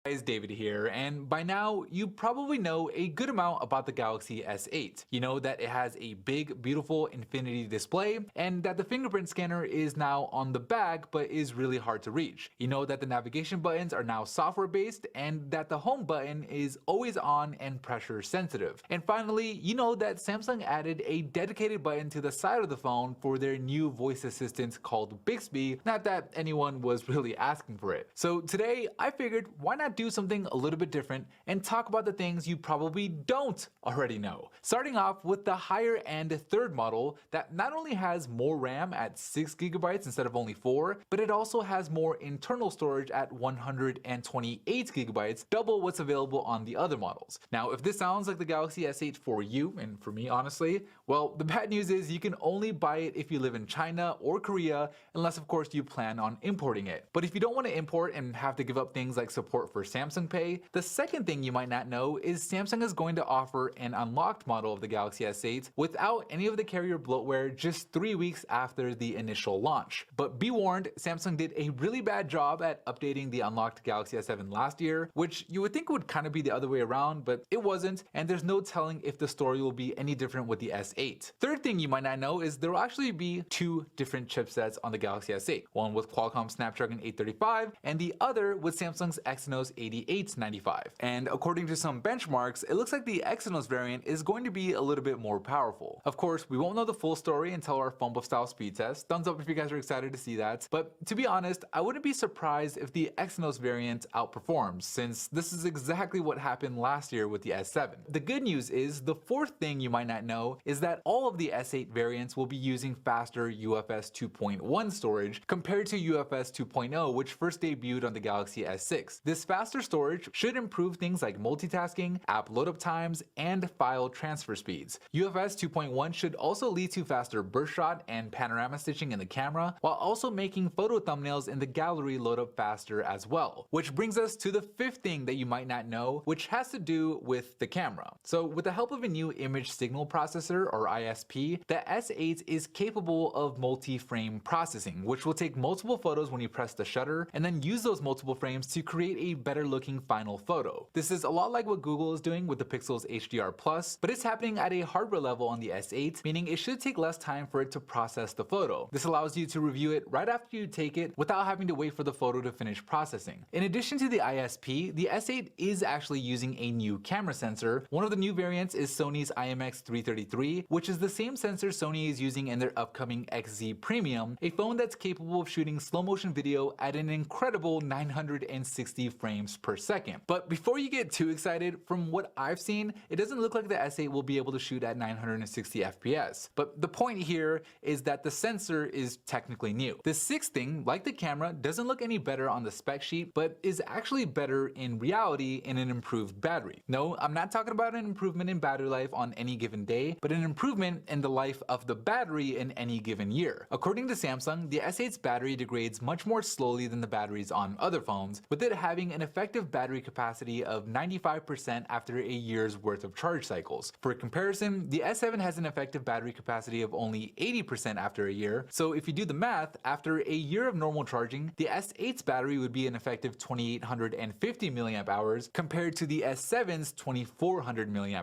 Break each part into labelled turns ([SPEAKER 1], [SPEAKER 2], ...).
[SPEAKER 1] Guys, David here, and by now you probably know a good amount about the Galaxy S8. You know that it has a big, beautiful infinity display, and that the fingerprint scanner is now on the back but is really hard to reach. You know that the navigation buttons are now software based, and that the home button is always on and pressure sensitive. And finally, you know that Samsung added a dedicated button to the side of the phone for their new voice assistant called Bixby, not that anyone was really asking for it. So today I figured, why not do something a little bit different and talk about the things you probably don't already know. Starting off with the higher end third model that not only has more RAM at 6GB instead of only 4, but it also has more internal storage at 128GB, double what's available on the other models. Now, if this sounds like the Galaxy S8 for you, and for me honestly, well, the bad news is you can only buy it if you live in China or Korea, unless of course you plan on importing it. But if you don't want to import and have to give up things like support for Samsung Pay, the second thing you might not know is Samsung is going to offer an unlocked model of the Galaxy S8 without any of the carrier bloatware just 3 weeks after the initial launch. But be warned, Samsung did a really bad job at updating the unlocked Galaxy S7 last year, which you would think would kind of be the other way around, but it wasn't, and there's no telling if the story will be any different with the S8. Third thing you might not know is there will actually be two different chipsets on the Galaxy S8, one with Qualcomm Snapdragon 835 and the other with Samsung's Exynos 8895. And according to some benchmarks, it looks like the Exynos variant is going to be a little bit more powerful. Of course, we won't know the full story until our phone buff style speed test. Thumbs up if you guys are excited to see that. But to be honest, I wouldn't be surprised if the Exynos variant outperforms, since this is exactly what happened last year with the S7. The good news is, the fourth thing you might not know is that all of the S8 variants will be using faster UFS 2.1 storage compared to UFS 2.0, which first debuted on the Galaxy S6. This faster storage should improve things like multitasking, app load up times, and file transfer speeds. UFS 2.1 should also lead to faster burst shot and panorama stitching in the camera, while also making photo thumbnails in the gallery load up faster as well. Which brings us to the fifth thing that you might not know, which has to do with the camera. So with the help of a new image signal processor, or ISP, the S8 is capable of multi-frame processing, which will take multiple photos when you press the shutter, and then use those multiple frames to create a better looking final photo. This is a lot like what Google is doing with the Pixel's HDR+, but it's happening at a hardware level on the S8, meaning it should take less time for it to process the photo. This allows you to review it right after you take it without having to wait for the photo to finish processing. In addition to the ISP, the S8 is actually using a new camera sensor. One of the new variants is Sony's IMX333, which is the same sensor Sony is using in their upcoming XZ Premium, a phone that's capable of shooting slow motion video at an incredible 960 frames per second. But before you get too excited, from what I've seen, it doesn't look like the S8 will be able to shoot at 960 FPS. But the point here is that the sensor is technically new. The sixth thing, like the camera, doesn't look any better on the spec sheet, but is actually better in reality in an improved battery. No, I'm not talking about an improvement in battery life on any given day, but an improvement in the life of the battery in any given year. According to Samsung, the S8's battery degrades much more slowly than the batteries on other phones, with it having an effective battery capacity of 95% after a year's worth of charge cycles. For comparison, the S7 has an effective battery capacity of only 80% after a year, so if you do the math, after a year of normal charging, the S8's battery would be an effective 2850 mAh compared to the S7's 2400 mAh.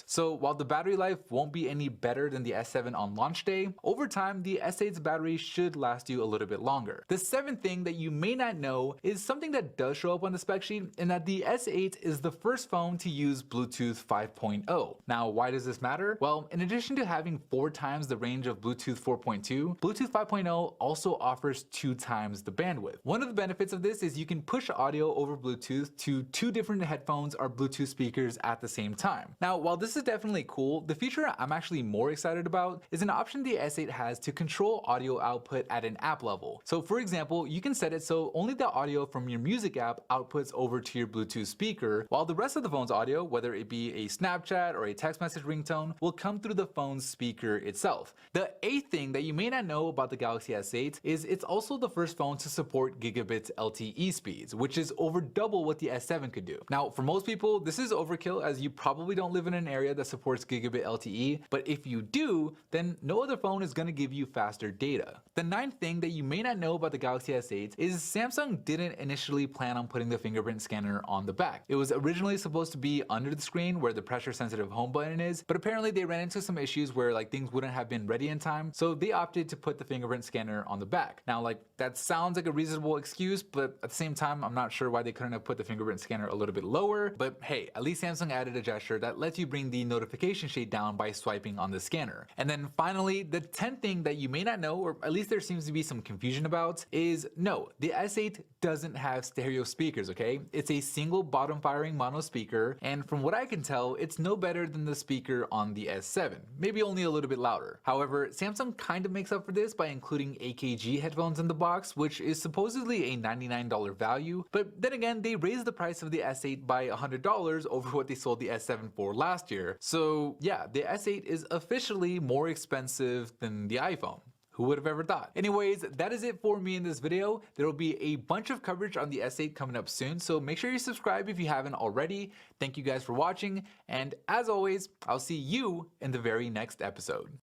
[SPEAKER 1] So while the battery life won't be any better than the S7 on launch day, over time the S8's battery should last you a little bit longer. The seventh thing that you may not know is something that does show up on the spec sheet, and that the S8 is the first phone to use Bluetooth 5.0. Now, why does this matter? Well, in addition to having 4 times the range of Bluetooth 4.2, Bluetooth 5.0 also offers 2 times the bandwidth. One of the benefits of this is you can push audio over Bluetooth to 2 different headphones or Bluetooth speakers at the same time. Now, while this is definitely cool, the feature I'm actually more excited about is an option the S8 has to control audio output at an app level. So for example, you can set it so only the audio from your music app outputs over to your Bluetooth speaker, while the rest of the phone's audio, whether it be a Snapchat or a text message ringtone, will come through the phone's speaker itself. The eighth thing that you may not know about the Galaxy S8 is it's also the first phone to support gigabit LTE speeds, which is over double what the S7 could do. Now, for most people, this is overkill, as you probably don't live in an area that supports gigabit LTE, but if you do, then no other phone is going to give you faster data. The ninth thing that you may not know about the Galaxy S8 is Samsung didn't initially plan on putting the fingerprint scanner on the back. It was originally supposed to be under the screen where the pressure sensitive home button is, but apparently they ran into some issues where like things wouldn't have been ready in time, so they opted to put the fingerprint scanner on the back. Now like that sounds like a reasonable excuse, but at the same time I'm not sure why they couldn't have put the fingerprint scanner a little bit lower, but hey, at least Samsung added a gesture that lets you bring the notification shade down by swiping on the scanner. And then finally, the 10th thing that you may not know, or at least there seems to be some confusion about, is no, the S8 doesn't have stereo speakers, okay? It's a single bottom firing mono speaker, and from what I can tell, it's no better than the speaker on the S7, maybe only a little bit louder. However, Samsung kind of makes up for this by including AKG headphones in the box, which is supposedly a $99 value, but then again, they raised the price of the S8 by $100 over what they sold the S7 for last year. So yeah, the S8 is officially more expensive than the iPhone. Who would have ever thought? Anyways, that is it for me in this video. There will be a bunch of coverage on the S8 coming up soon, so make sure you subscribe if you haven't already. Thank you guys for watching, and as always, I'll see you in the very next episode.